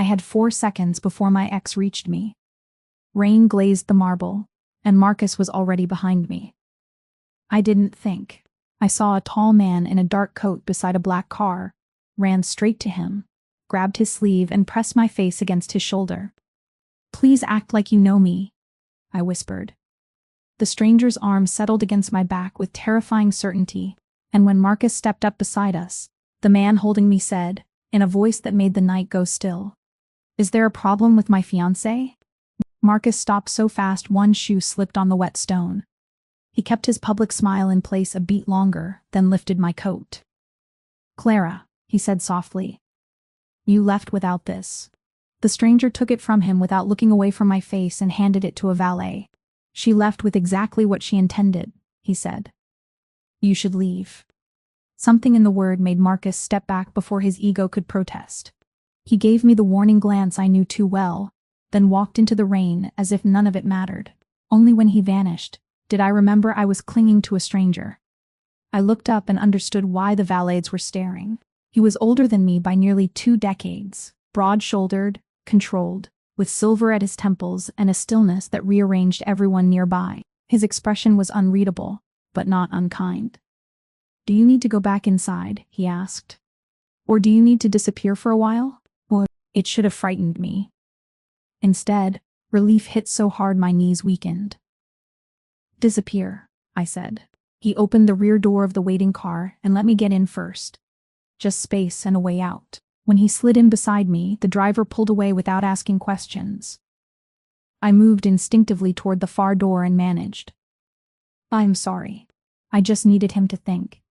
I had 4 seconds before my ex reached me. Rain glazed the marble, and Marcus was already behind me. I didn't think. I saw a tall man in a dark coat beside a black car, ran straight to him, grabbed his sleeve and pressed my face against his shoulder. "Please act like you know me," I whispered. The stranger's arm settled against my back with terrifying certainty, and when Marcus stepped up beside us, the man holding me said, in a voice that made the night go still, "Is there a problem with my fiancé?" Marcus stopped so fast one shoe slipped on the wet stone. He kept his public smile in place a beat longer, then lifted my coat. "Clara," he said softly. "You left without this." The stranger took it from him without looking away from my face and handed it to a valet. "She left with exactly what she intended," he said. "You should leave." Something in the word made Marcus step back before his ego could protest. He gave me the warning glance I knew too well, then walked into the rain as if none of it mattered. Only when he vanished did I remember I was clinging to a stranger. I looked up and understood why the valets were staring. He was older than me by nearly 2 decades, broad-shouldered, controlled, with silver at his temples and a stillness that rearranged everyone nearby. His expression was unreadable, but not unkind. "Do you need to go back inside?" he asked. "Or do you need to disappear for a while?" Or, it should have frightened me. Instead, relief hit so hard my knees weakened. "Disappear," I said. He opened the rear door of the waiting car and let me get in first. Just space and a way out. When he slid in beside me, the driver pulled away without asking questions. I moved instinctively toward the far door and managed. "I'm sorry. I just needed him to think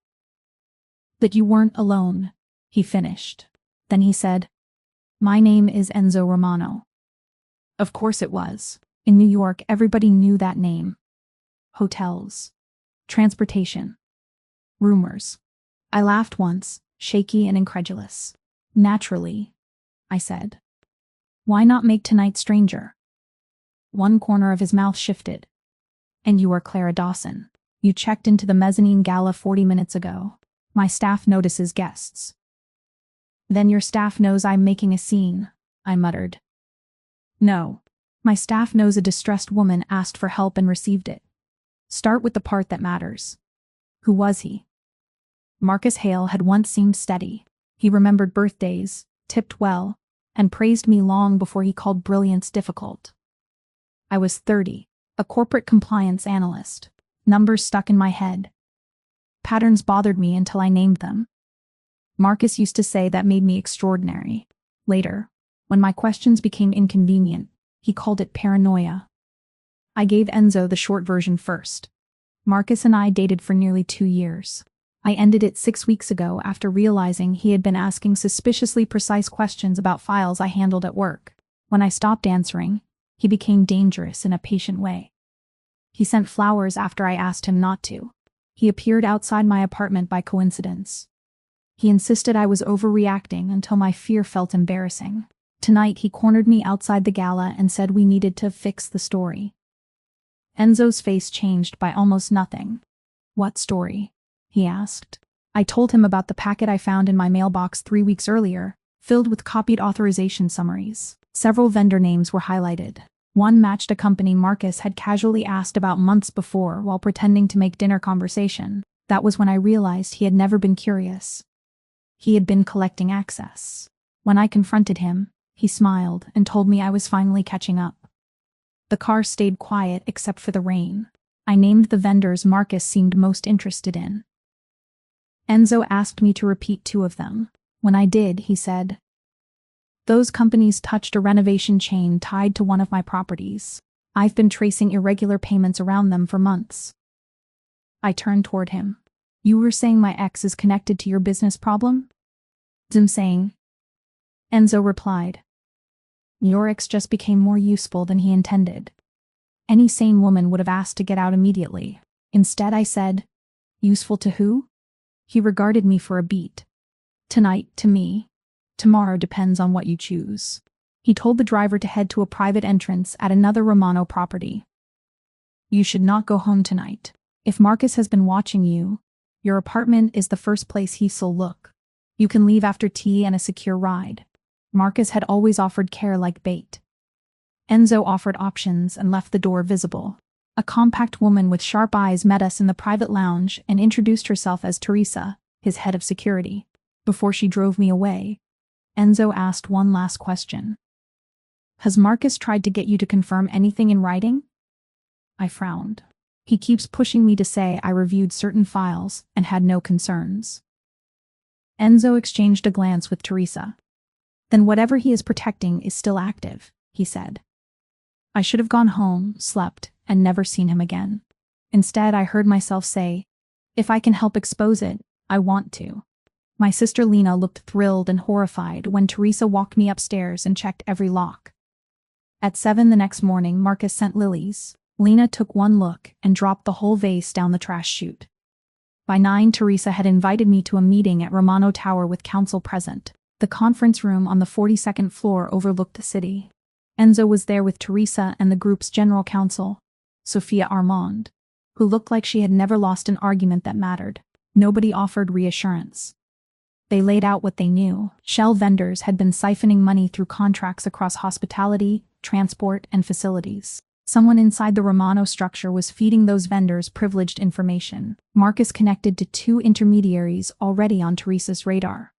that you weren't alone," he finished. Then he said, "My name is Enzo Romano." Of course it was. In New York, everybody knew that name. Hotels. Transportation. Rumors. I laughed once, shaky and incredulous. "Naturally," I said. "Why not make tonight stranger?" One corner of his mouth shifted. "And you are Clara Dawson. You checked into the mezzanine gala 40 minutes ago. My staff notices guests." "Then your staff knows I'm making a scene," I muttered. "No. My staff knows a distressed woman asked for help and received it. Start with the part that matters. Who was he?" Marcus Hale had once seemed steady. He remembered birthdays, tipped well, and praised me long before he called brilliance difficult. I was 30, a corporate compliance analyst. Numbers stuck in my head. Patterns bothered me until I named them. Marcus used to say that made me extraordinary. Later, when my questions became inconvenient, he called it paranoia. I gave Enzo the short version first. Marcus and I dated for nearly 2 years. I ended it 6 weeks ago after realizing he had been asking suspiciously precise questions about files I handled at work. When I stopped answering, he became dangerous in a patient way. He sent flowers after I asked him not to. He appeared outside my apartment by coincidence. He insisted I was overreacting until my fear felt embarrassing. Tonight he cornered me outside the gala and said we needed to fix the story. Enzo's face changed by almost nothing. "What story?" he asked. I told him about the packet I found in my mailbox 3 weeks earlier, filled with copied authorization summaries. Several vendor names were highlighted. One matched a company Marcus had casually asked about months before while pretending to make dinner conversation. That was when I realized he had never been curious. He had been collecting access. When I confronted him, he smiled and told me I was finally catching up. The car stayed quiet except for the rain. I named the vendors Marcus seemed most interested in. Enzo asked me to repeat 2 of them. When I did, he said, "Those companies touched a renovation chain tied to one of my properties. I've been tracing irregular payments around them for months." I turned toward him. "You were saying my ex is connected to your business problem?" "I'm saying," Enzo replied, "your ex just became more useful than he intended. Any sane woman would have asked to get out immediately. Instead I said, 'Useful to who?'" He regarded me for a beat. "Tonight, to me. Tomorrow depends on what you choose." He told the driver to head to a private entrance at another Romano property. "You should not go home tonight. If Marcus has been watching you, your apartment is the first place he'll look. You can leave after tea and a secure ride." Marcus had always offered care like bait. Enzo offered options and left the door visible. A compact woman with sharp eyes met us in the private lounge and introduced herself as Teresa, his head of security. Before she drove me away, Enzo asked one last question. Has Marcus tried to get you to confirm anything in writing? I frowned. He keeps pushing me to say I reviewed certain files and had no concerns. Enzo exchanged a glance with Teresa. Then whatever he is protecting is still active, he said. I should have gone home, slept, and never seen him again. Instead, I heard myself say, if I can help expose it, I want to. My sister Lena looked thrilled and horrified when Teresa walked me upstairs and checked every lock. At 7 the next morning, Marcus sent lilies. Lena took one look and dropped the whole vase down the trash chute. By 9, Teresa had invited me to a meeting at Romano Tower with council present. The conference room on the 42nd floor overlooked the city. Enzo was there with Teresa and the group's general counsel, Sophia Armand, who looked like she had never lost an argument that mattered. Nobody offered reassurance. They laid out what they knew. Shell vendors had been siphoning money through contracts across hospitality, transport, and facilities. Someone inside the Romano structure was feeding those vendors privileged information. Marcus connected to 2 intermediaries already on Teresa's radar.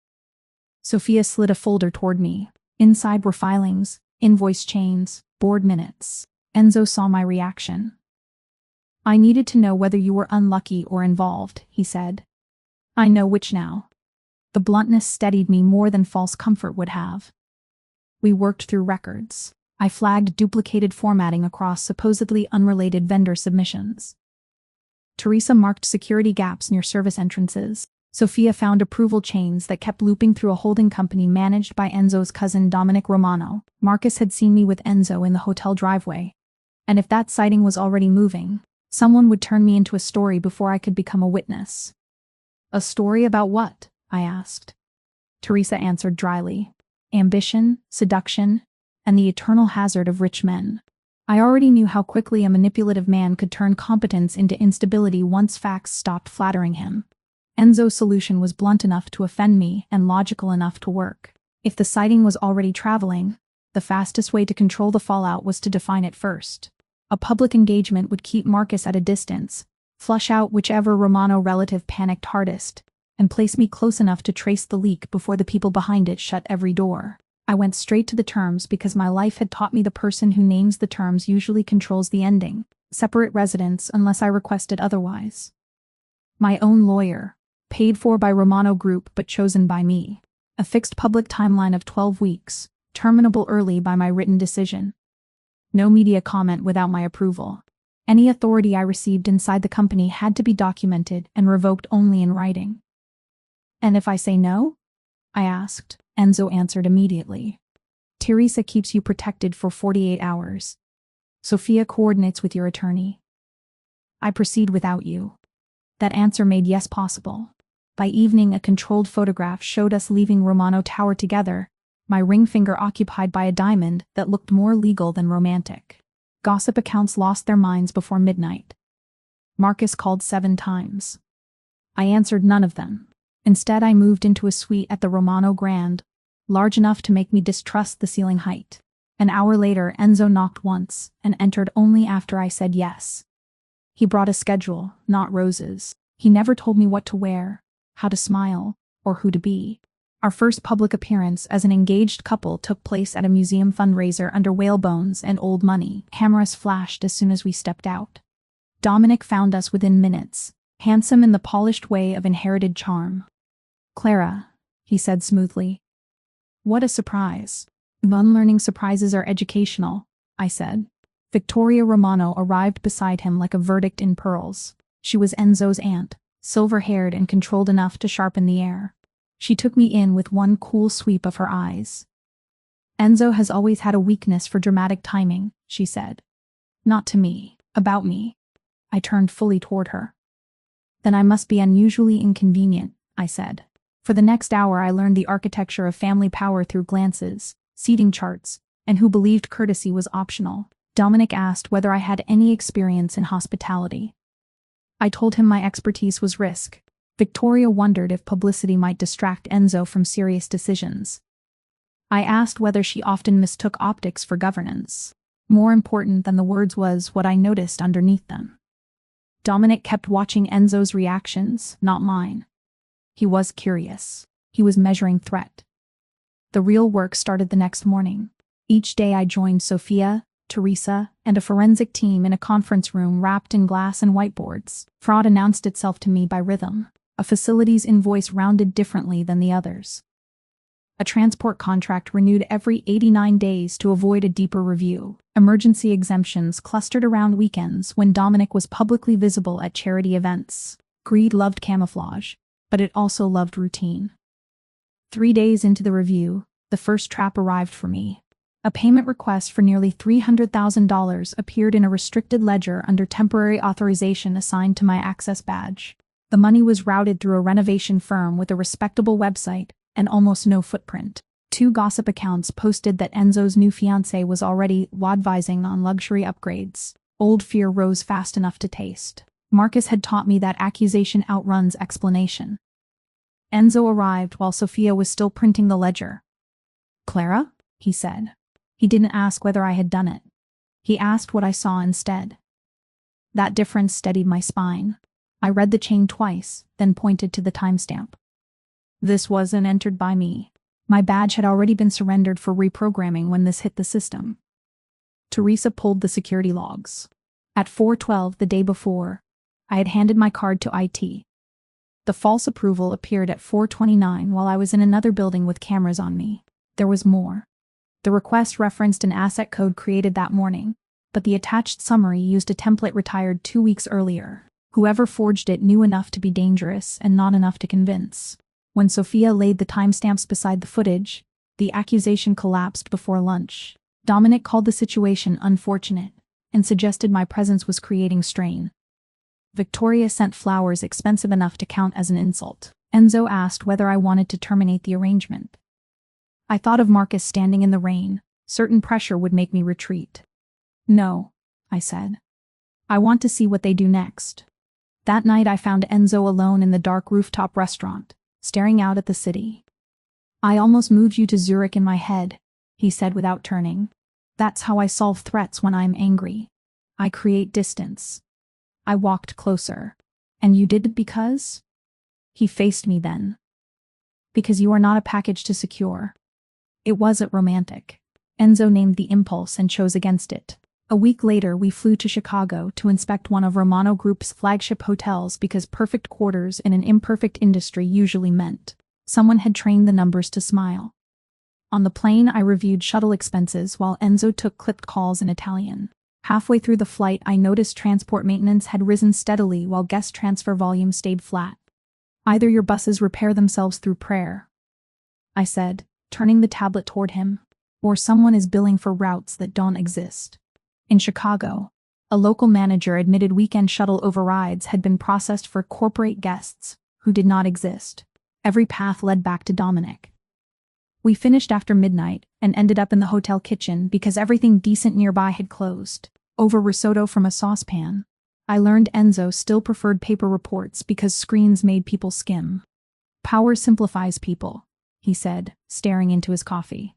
Sophia slid a folder toward me. Inside were filings, invoice chains, board minutes. Enzo saw my reaction. I needed to know whether you were unlucky or involved, he said. I know which now. The bluntness steadied me more than false comfort would have. We worked through records. I flagged duplicated formatting across supposedly unrelated vendor submissions. Teresa marked security gaps near service entrances. Sophia found approval chains that kept looping through a holding company managed by Enzo's cousin Dominic Romano. Marcus had seen me with Enzo in the hotel driveway. And if that sighting was already moving, someone would turn me into a story before I could become a witness. A story about what? I asked. Teresa answered dryly. Ambition, seduction, and the eternal hazard of rich men. I already knew how quickly a manipulative man could turn competence into instability once facts stopped flattering him. Enzo's solution was blunt enough to offend me and logical enough to work. If the sighting was already traveling, the fastest way to control the fallout was to define it first. A public engagement would keep Marcus at a distance, flush out whichever Romano relative panicked hardest, and place me close enough to trace the leak before the people behind it shut every door. I went straight to the terms because my life had taught me the person who names the terms usually controls the ending. Separate residence unless I requested otherwise. My own lawyer, paid for by Romano Group but chosen by me. A fixed public timeline of 12 weeks, terminable early by my written decision. No media comment without my approval. Any authority I received inside the company had to be documented and revoked only in writing. And if I say no? I asked. Enzo answered immediately. Teresa keeps you protected for 48 hours. Sophia coordinates with your attorney. I proceed without you. That answer made yes possible. By evening, a controlled photograph showed us leaving Romano Tower together, my ring finger occupied by a diamond that looked more legal than romantic. Gossip accounts lost their minds before midnight. Marcus called 7 times. I answered none of them. Instead, I moved into a suite at the Romano Grand, large enough to make me distrust the ceiling height. An hour later, Enzo knocked once and entered only after I said yes. He brought a schedule, not roses. He never told me what to wear, how to smile, or who to be. Our first public appearance as an engaged couple took place at a museum fundraiser under whalebones and old money. Cameras flashed as soon as we stepped out. Dominic found us within minutes, handsome in the polished way of inherited charm. Clara, he said smoothly. What a surprise. Unlearning surprises are educational, I said. Victoria Romano arrived beside him like a verdict in pearls. She was Enzo's aunt, silver-haired and controlled enough to sharpen the air. She took me in with one cool sweep of her eyes. Enzo has always had a weakness for dramatic timing, she said. Not to me, about me. I turned fully toward her. Then I must be unusually inconvenient, I said. For the next hour I learned the architecture of family power through glances, seating charts, and who believed courtesy was optional. Dominic asked whether I had any experience in hospitality. I told him my expertise was risk. Victoria wondered if publicity might distract Enzo from serious decisions. I asked whether she often mistook optics for governance. More important than the words was what I noticed underneath them. Dominic kept watching Enzo's reactions, not mine. He was curious. He was measuring threat. The real work started the next morning. Each day I joined Sophia, Teresa, and a forensic team in a conference room wrapped in glass and whiteboards. Fraud announced itself to me by rhythm. A facility's invoice rounded differently than the others. A transport contract renewed every 89 days to avoid a deeper review. Emergency exemptions clustered around weekends when Dominic was publicly visible at charity events. Greed loved camouflage, but it also loved routine. 3 days into the review, the first trap arrived for me. A payment request for nearly $300,000 appeared in a restricted ledger under temporary authorization assigned to my access badge. The money was routed through a renovation firm with a respectable website and almost no footprint. 2 gossip accounts posted that Enzo's new fiancée was already advising on luxury upgrades. Old fear rose fast enough to taste. Marcus had taught me that accusation outruns explanation. Enzo arrived while Sophia was still printing the ledger. "Clara?" he said. He didn't ask whether I had done it. He asked what I saw instead. That difference steadied my spine. I read the chain twice, then pointed to the timestamp. This wasn't entered by me. My badge had already been surrendered for reprogramming when this hit the system. Teresa pulled the security logs. At 4:12 the day before, I had handed my card to IT. The false approval appeared at 4:29 while I was in another building with cameras on me. There was more. The request referenced an asset code created that morning, but the attached summary used a template retired 2 weeks earlier. Whoever forged it knew enough to be dangerous and not enough to convince. When Sophia laid the timestamps beside the footage, the accusation collapsed before lunch. Dominic called the situation unfortunate and suggested my presence was creating strain. Victoria sent flowers expensive enough to count as an insult. Enzo asked whether I wanted to terminate the arrangement. I thought of Marcus standing in the rain. Certain pressure would make me retreat. "No," I said. "I want to see what they do next." That night I found Enzo alone in the dark rooftop restaurant, staring out at the city. "I almost moved you to Zurich in my head," he said without turning. "That's how I solve threats when I'm angry. I create distance." I walked closer. "And you did it because?" He faced me then. "Because you are not a package to secure." It wasn't romantic. Enzo named the impulse and chose against it. A week later we flew to Chicago to inspect one of Romano Group's flagship hotels because perfect quarters in an imperfect industry usually meant someone had trained the numbers to smile. On the plane I reviewed shuttle expenses while Enzo took clipped calls in Italian. Halfway through the flight I noticed transport maintenance had risen steadily while guest transfer volume stayed flat. "Either your buses repair themselves through prayer," I said, turning the tablet toward him, "or someone is billing for routes that don't exist." In Chicago, a local manager admitted weekend shuttle overrides had been processed for corporate guests who did not exist. Every path led back to Dominic. We finished after midnight and ended up in the hotel kitchen because everything decent nearby had closed. Over risotto from a saucepan. I learned Enzo still preferred paper reports because screens made people skim. "Power simplifies people," he said, staring into his coffee.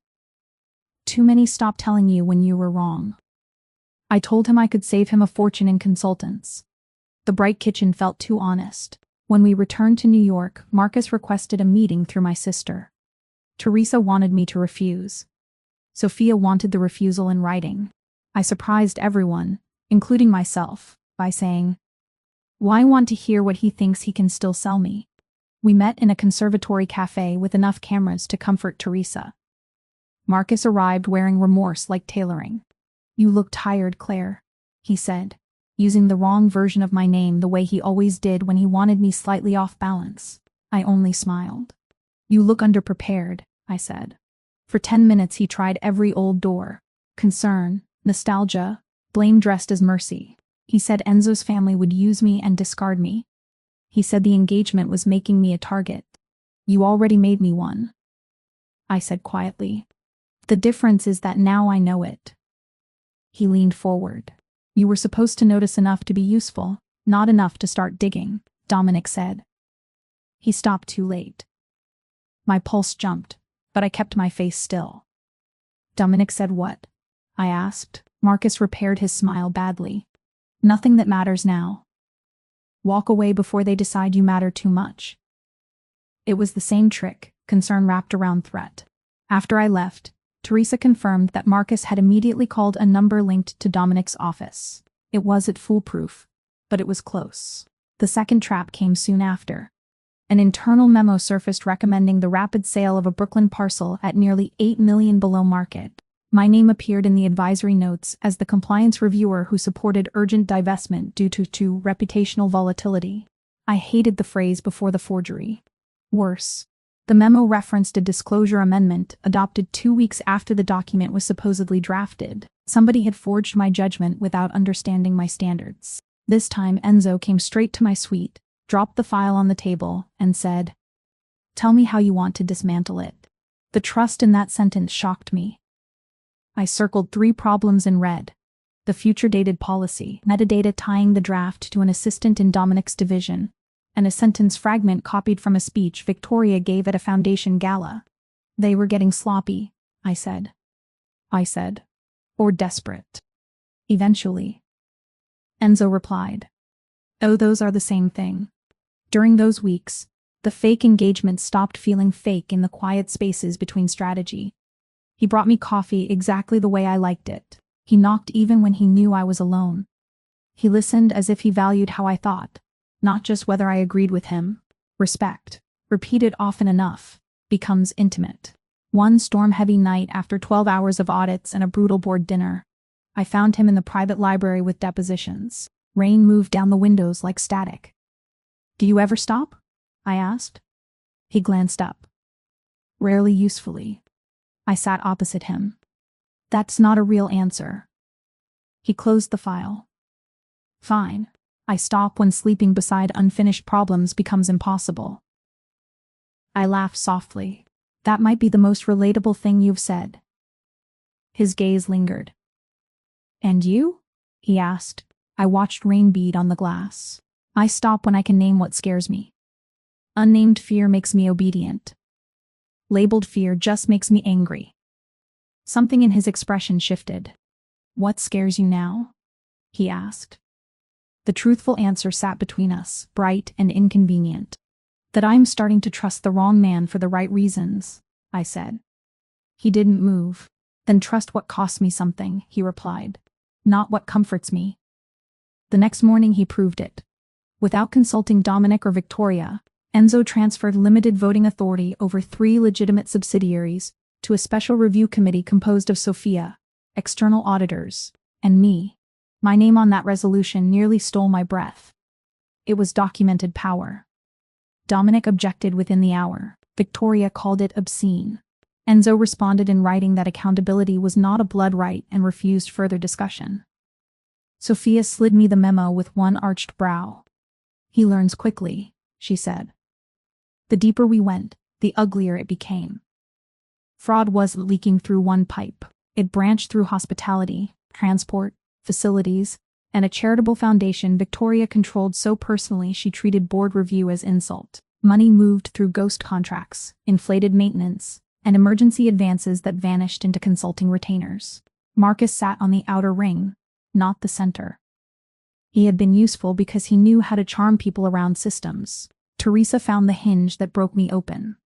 "Too many stop telling you when you were wrong." I told him I could save him a fortune in consultants. The bright kitchen felt too honest. When we returned to New York, Marcus requested a meeting through my sister. Teresa wanted me to refuse. Sophia wanted the refusal in writing. I surprised everyone, including myself, by saying, "Why want to hear what he thinks he can still sell me?" We met in a conservatory cafe with enough cameras to comfort Teresa. Marcus arrived wearing remorse like tailoring. "You look tired, Claire," he said, using the wrong version of my name the way he always did when he wanted me slightly off balance. I only smiled. "You look underprepared," I said. For 10 minutes he tried every old door. Concern, nostalgia, blame dressed as mercy. He said Enzo's family would use me and discard me. He said the engagement was making me a target. "You already made me one," I said quietly. "The difference is that now I know it." He leaned forward. "You were supposed to notice enough to be useful, not enough to start digging," Dominic said. He stopped too late. My pulse jumped. but I kept my face still. Dominic said what? I asked. Marcus repaired his smile badly. Nothing that matters now. Walk away before they decide you matter too much. It was the same trick, concern wrapped around threat. After I left, Teresa confirmed that Marcus had immediately called a number linked to Dominic's office. It wasn't foolproof, but it was close. The second trap came soon after. An internal memo surfaced recommending the rapid sale of a Brooklyn parcel at nearly $8 million below market. My name appeared in the advisory notes as the compliance reviewer who supported urgent divestment due to reputational volatility. I hated the phrase before the forgery. Worse, the memo referenced a disclosure amendment adopted 2 weeks after the document was supposedly drafted. Somebody had forged my judgment without understanding my standards. This time Enzo came straight to my suite, dropped the file on the table, and said, "Tell me how you want to dismantle it." The trust in that sentence shocked me. I circled 3 problems in red. The future-dated policy, metadata tying the draft to an assistant in Dominic's division, and a sentence fragment copied from a speech Victoria gave at a foundation gala. They were getting sloppy, I said. Or desperate. Eventually. Enzo replied, "Oh, those are the same thing." During those weeks, the fake engagement stopped feeling fake in the quiet spaces between strategy. He brought me coffee exactly the way I liked it. He knocked even when he knew I was alone. He listened as if he valued how I thought, not just whether I agreed with him. Respect, repeated often enough, becomes intimate. One storm-heavy night after 12 hours of audits and a brutal board dinner, I found him in the private library with depositions. Rain moved down the windows like static. "Do you ever stop?" I asked. He glanced up. "Rarely usefully." I sat opposite him. "That's not a real answer." He closed the file. "Fine. I stop when sleeping beside unfinished problems becomes impossible." I laughed softly. "That might be the most relatable thing you've said." His gaze lingered. "And you?" he asked. I watched rain bead on the glass. "I stop when I can name what scares me. Unnamed fear makes me obedient. Labeled fear just makes me angry." Something in his expression shifted. "What scares you now?" he asked. The truthful answer sat between us, bright and inconvenient. "That I'm starting to trust the wrong man for the right reasons," I said. He didn't move. "Then trust what costs me something," he replied. "Not what comforts me." The next morning he proved it. Without consulting Dominic or Victoria, Enzo transferred limited voting authority over 3 legitimate subsidiaries to a special review committee composed of Sophia, external auditors, and me. My name on that resolution nearly stole my breath. It was documented power. Dominic objected within the hour. Victoria called it obscene. Enzo responded in writing that accountability was not a blood right and refused further discussion. Sophia slid me the memo with one arched brow. "He learns quickly," she said. The deeper we went, the uglier it became. Fraud wasn't leaking through one pipe. It branched through hospitality, transport, facilities, and a charitable foundation Victoria controlled so personally she treated board review as insult. Money moved through ghost contracts, inflated maintenance, and emergency advances that vanished into consulting retainers. Marcus sat on the outer ring, not the center. He had been useful because he knew how to charm people around systems. Teresa found the hinge that broke me open.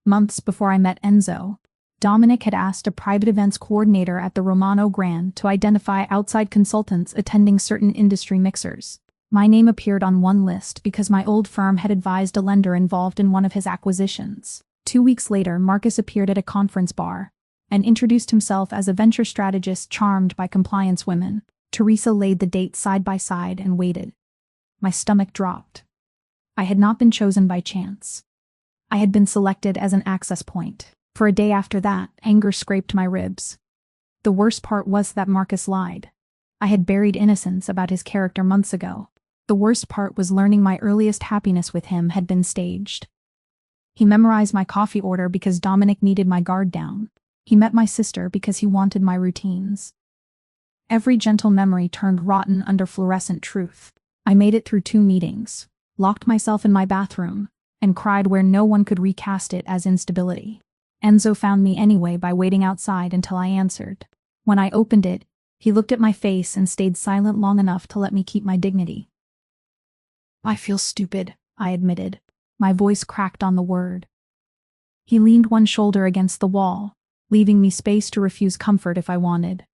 Months before I met Enzo, Dominic had asked a private events coordinator at the Romano Grand to identify outside consultants attending certain industry mixers. My name appeared on one list because my old firm had advised a lender involved in one of his acquisitions. 2 weeks later, Marcus appeared at a conference bar and introduced himself as a venture strategist charmed by compliance women. Teresa laid the dates side by side and waited. My stomach dropped. I had not been chosen by chance. I had been selected as an access point. For a day after that, anger scraped my ribs. The worst part was that Marcus lied. I had buried innocence about his character months ago. The worst part was learning my earliest happiness with him had been staged. He memorized my coffee order because Dominic needed my guard down. He met my sister because he wanted my routines. Every gentle memory turned rotten under fluorescent truth. I made it through 2 meetings, locked myself in my bathroom, and cried where no one could recast it as instability. Enzo found me anyway by waiting outside until I answered. When I opened it, he looked at my face and stayed silent long enough to let me keep my dignity. I feel stupid, I admitted. My voice cracked on the word. He leaned one shoulder against the wall, leaving me space to refuse comfort if I wanted.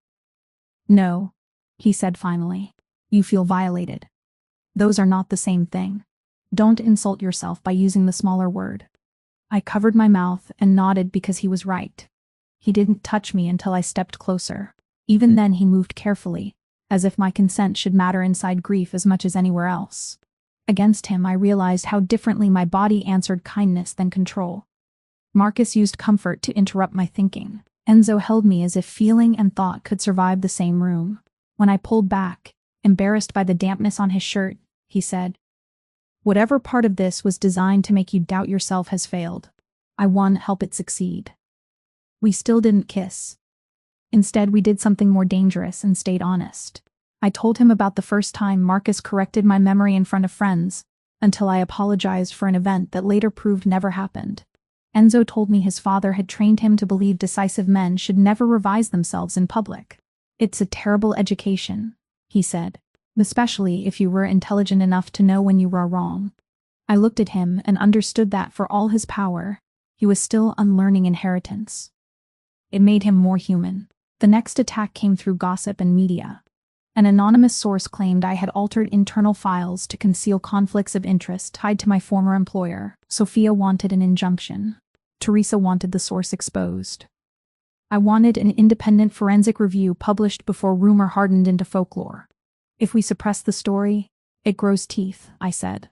No, he said finally. You feel violated. Those are not the same thing. Don't insult yourself by using the smaller word. I covered my mouth and nodded because he was right. He didn't touch me until I stepped closer. Even then he moved carefully, as if my consent should matter inside grief as much as anywhere else. Against him I realized how differently my body answered kindness than control. Marcus used comfort to interrupt my thinking. Enzo held me as if feeling and thought could survive the same room. When I pulled back, embarrassed by the dampness on his shirt, he said, "Whatever part of this was designed to make you doubt yourself has failed. I won't help it succeed." We still didn't kiss. Instead, we did something more dangerous and stayed honest. I told him about the first time Marcus corrected my memory in front of friends, until I apologized for an event that later proved never happened. Enzo told me his father had trained him to believe decisive men should never revise themselves in public. "It's a terrible education," he said, "especially if you were intelligent enough to know when you were wrong." I looked at him and understood that for all his power, he was still unlearning inheritance. It made him more human. The next attack came through gossip and media. An anonymous source claimed I had altered internal files to conceal conflicts of interest tied to my former employer. Sophia wanted an injunction. Teresa wanted the source exposed. I wanted an independent forensic review published before rumor hardened into folklore. "If we suppress the story, it grows teeth," I said.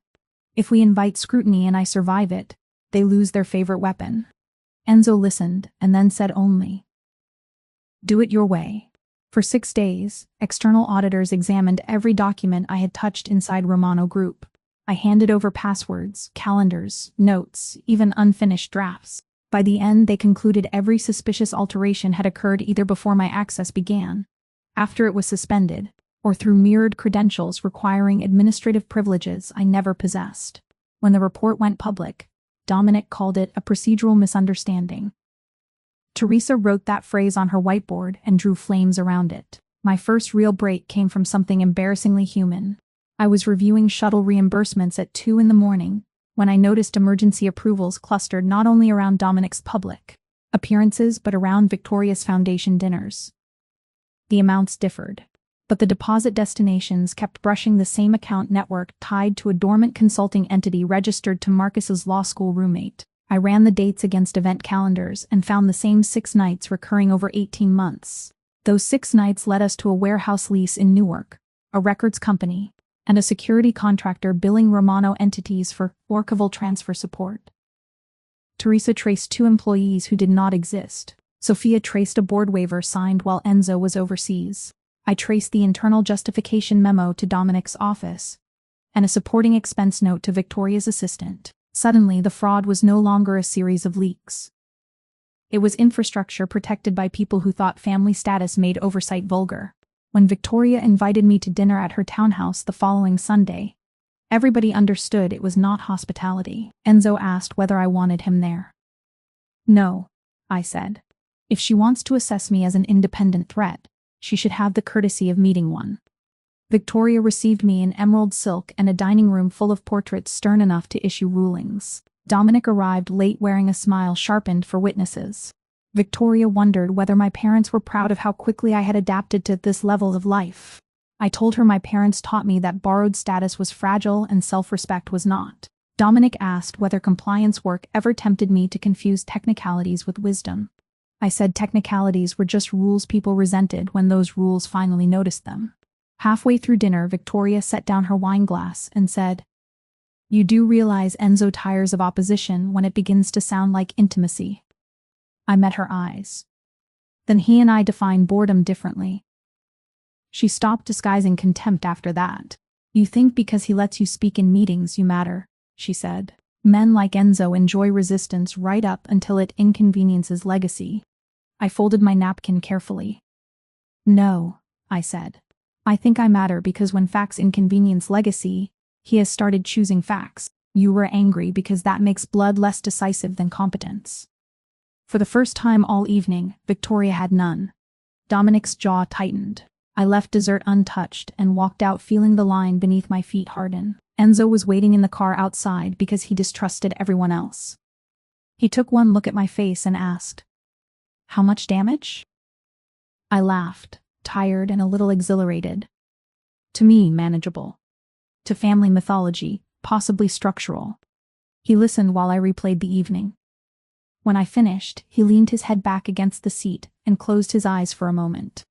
"If we invite scrutiny and I survive it, they lose their favorite weapon." Enzo listened and then said only, "Do it your way." For 6 days, external auditors examined every document I had touched inside Romano Group. I handed over passwords, calendars, notes, even unfinished drafts. By the end, they concluded every suspicious alteration had occurred either before my access began, after it was suspended, or through mirrored credentials requiring administrative privileges I never possessed. When the report went public, Dominic called it a procedural misunderstanding. Teresa wrote that phrase on her whiteboard and drew flames around it. My first real break came from something embarrassingly human. I was reviewing shuttle reimbursements at 2 a.m. when I noticed emergency approvals clustered not only around Dominic's public appearances but around Victoria's Foundation dinners. The amounts differed, but the deposit destinations kept brushing the same account network tied to a dormant consulting entity registered to Marcus's law school roommate. I ran the dates against event calendars and found the same 6 nights recurring over 18 months. Those 6 nights led us to a warehouse lease in Newark, a records company, and a security contractor billing Romano entities for archival transfer support. Teresa traced 2 employees who did not exist. Sophia traced a board waiver signed while Enzo was overseas. I traced the internal justification memo to Dominic's office, and a supporting expense note to Victoria's assistant. Suddenly, the fraud was no longer a series of leaks. It was infrastructure protected by people who thought family status made oversight vulgar. When Victoria invited me to dinner at her townhouse the following Sunday, everybody understood it was not hospitality. Enzo asked whether I wanted him there. "No," I said. "If she wants to assess me as an independent threat, she should have the courtesy of meeting one." Victoria received me in emerald silk and a dining room full of portraits stern enough to issue rulings. Dominic arrived late wearing a smile sharpened for witnesses. Victoria wondered whether my parents were proud of how quickly I had adapted to this level of life. I told her my parents taught me that borrowed status was fragile and self-respect was not. Dominic asked whether compliance work ever tempted me to confuse technicalities with wisdom. I said technicalities were just rules people resented when those rules finally noticed them. Halfway through dinner, Victoria set down her wine glass and said, "You do realize Enzo tires of opposition when it begins to sound like intimacy." I met her eyes. "Then he and I define boredom differently." She stopped disguising contempt after that. "You think because he lets you speak in meetings you matter," she said. "Men like Enzo enjoy resistance right up until it inconveniences legacy." I folded my napkin carefully. "No," I said. "I think I matter because when facts inconvenience legacy, he has started choosing facts. You were angry because that makes blood less decisive than competence." For the first time all evening, Victoria had none. Dominic's jaw tightened. I left dessert untouched and walked out feeling the line beneath my feet harden. Enzo was waiting in the car outside because he distrusted everyone else. He took one look at my face and asked, "How much damage?" I laughed, tired and a little exhilarated. To me, manageable. To family mythology, possibly structural. He listened while I replayed the evening. When I finished, he leaned his head back against the seat and closed his eyes for a moment.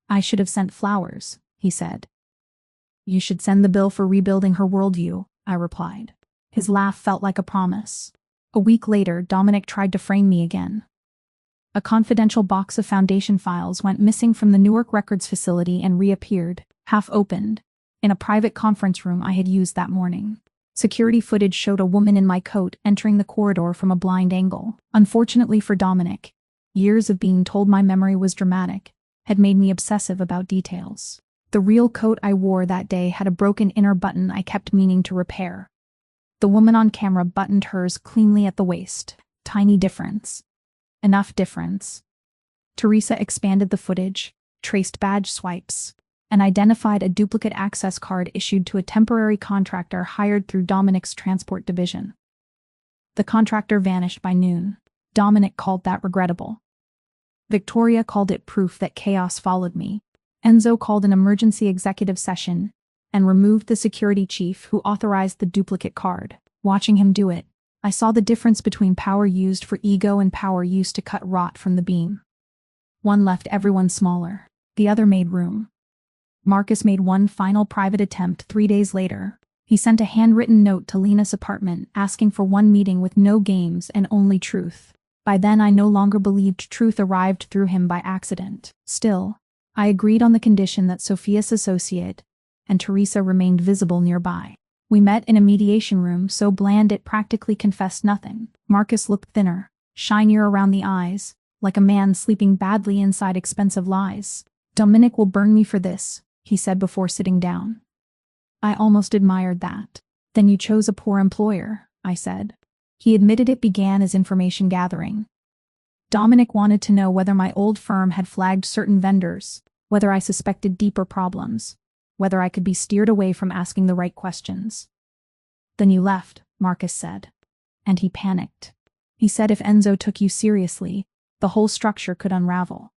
"I should have sent flowers," he said. "You should send the bill for rebuilding her worldview," I replied. His laugh felt like a promise. A week later, Dominic tried to frame me again. A confidential box of foundation files went missing from the Newark Records facility and reappeared, half-opened, in a private conference room I had used that morning. Security footage showed a woman in my coat entering the corridor from a blind angle. Unfortunately for Dominic, years of being told my memory was dramatic had made me obsessive about details. The real coat I wore that day had a broken inner button I kept meaning to repair. The woman on camera buttoned hers cleanly at the waist. Tiny difference. Enough difference. Teresa expanded the footage, traced badge swipes, and identified a duplicate access card issued to a temporary contractor hired through Dominic's transport division. The contractor vanished by noon. Dominic called that regrettable. Victoria called it proof that chaos followed me. Enzo called an emergency executive session and removed the security chief who authorized the duplicate card. Watching him do it, I saw the difference between power used for ego and power used to cut rot from the beam. One left everyone smaller. The other made room. Marcus made one final private attempt 3 days later. He sent a handwritten note to Lena's apartment asking for one meeting with no games and only truth. By then I no longer believed truth arrived through him by accident. Still, I agreed on the condition that Sophia's associate and Teresa remained visible nearby. We met in a mediation room so bland it practically confessed nothing. Marcus looked thinner, shinier around the eyes, like a man sleeping badly inside expensive lies. "Dominic will burn me for this," he said before sitting down. I almost admired that. "Then you chose a poor employer," I said. He admitted it began as information gathering. Dominic wanted to know whether my old firm had flagged certain vendors, whether I suspected deeper problems, whether I could be steered away from asking the right questions. "Then you left," Marcus said. And he panicked. He said if Enzo took you seriously, the whole structure could unravel.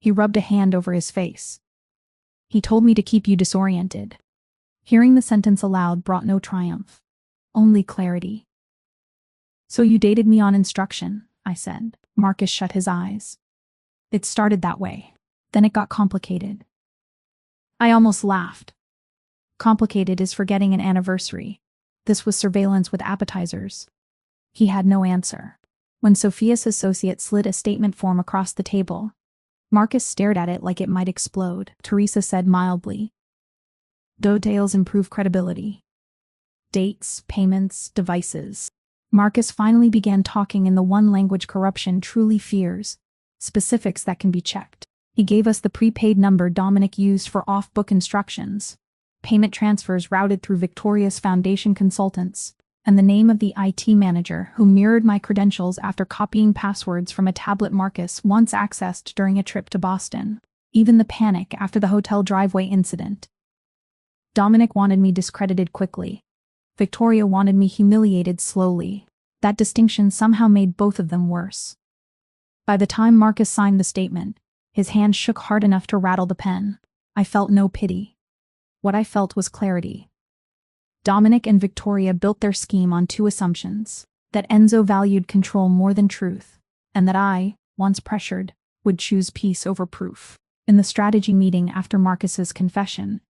He rubbed a hand over his face. "He told me to keep you disoriented." Hearing the sentence aloud brought no triumph, only clarity. "So you dated me on instruction," I said. Marcus shut his eyes. "It started that way. Then it got complicated." I almost laughed. Complicated is forgetting an anniversary. This was surveillance with appetizers. He had no answer. When Sophia's associate slid a statement form across the table, Marcus stared at it like it might explode. Teresa said mildly, "Details improve credibility. Dates, payments, devices." Marcus finally began talking in the one language corruption truly fears, specifics that can be checked. He gave us the prepaid number Dominic used for off-book instructions, payment transfers routed through Victoria's Foundation consultants, and the name of the IT manager who mirrored my credentials after copying passwords from a tablet Marcus once accessed during a trip to Boston. Even the panic after the hotel driveway incident. Dominic wanted me discredited quickly. Victoria wanted me humiliated slowly. That distinction somehow made both of them worse. By the time Marcus signed the statement, his hand shook hard enough to rattle the pen. I felt no pity. What I felt was clarity. Dominic and Victoria built their scheme on two assumptions: that Enzo valued control more than truth, and that I, once pressured, would choose peace over proof. In the strategy meeting after Marcus's confession,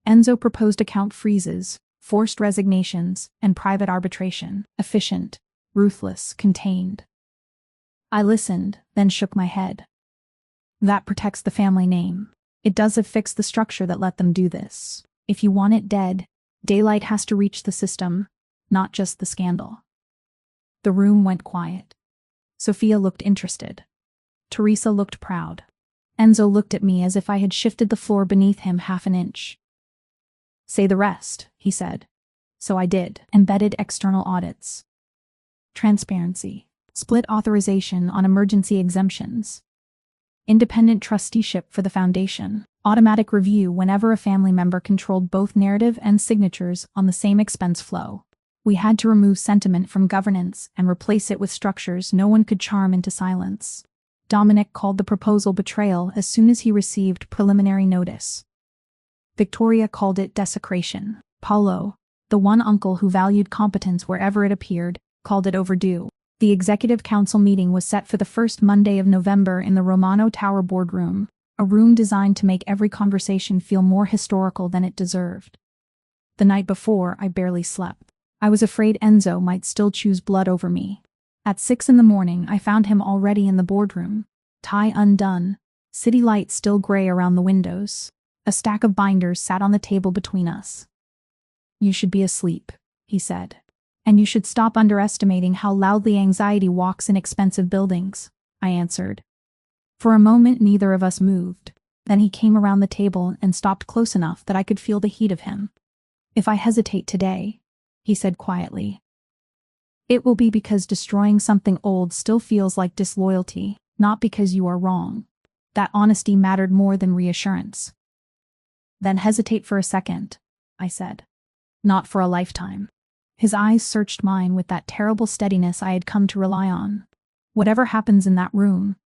Enzo proposed account freezes, forced resignations, and private arbitration. Efficient, ruthless, contained. I listened, then shook my head. That protects the family name. It doesn't fix the structure that let them do this. If you want it dead, daylight has to reach the system, not just the scandal. The room went quiet. Sophia looked interested. Teresa looked proud. Enzo looked at me as if I had shifted the floor beneath him half an inch. "Say the rest," he said. So I did. Embedded external audits. Transparency. Split authorization on emergency exemptions. Independent trusteeship for the foundation. Automatic review whenever a family member controlled both narrative and signatures on the same expense flow. We had to remove sentiment from governance and replace it with structures no one could charm into silence. Dominic called the proposal betrayal as soon as he received preliminary notice. Victoria called it desecration. Paulo, the one uncle who valued competence wherever it appeared, called it overdue. The executive council meeting was set for the first Monday of November in the Romano Tower boardroom, a room designed to make every conversation feel more historical than it deserved. The night before, I barely slept. I was afraid Enzo might still choose blood over me. At 6 a.m, I found him already in the boardroom, tie undone, city lights still gray around the windows. A stack of binders sat on the table between us. "You should be asleep," he said. "And you should stop underestimating how loudly anxiety walks in expensive buildings," I answered. For a moment neither of us moved. Then he came around the table and stopped close enough that I could feel the heat of him. "If I hesitate today," he said quietly, "it will be because destroying something old still feels like disloyalty, not because you are wrong." That honesty mattered more than reassurance. "Then hesitate for a second," I said. "Not for a lifetime." His eyes searched mine with that terrible steadiness I had come to rely on. "Whatever happens in that room,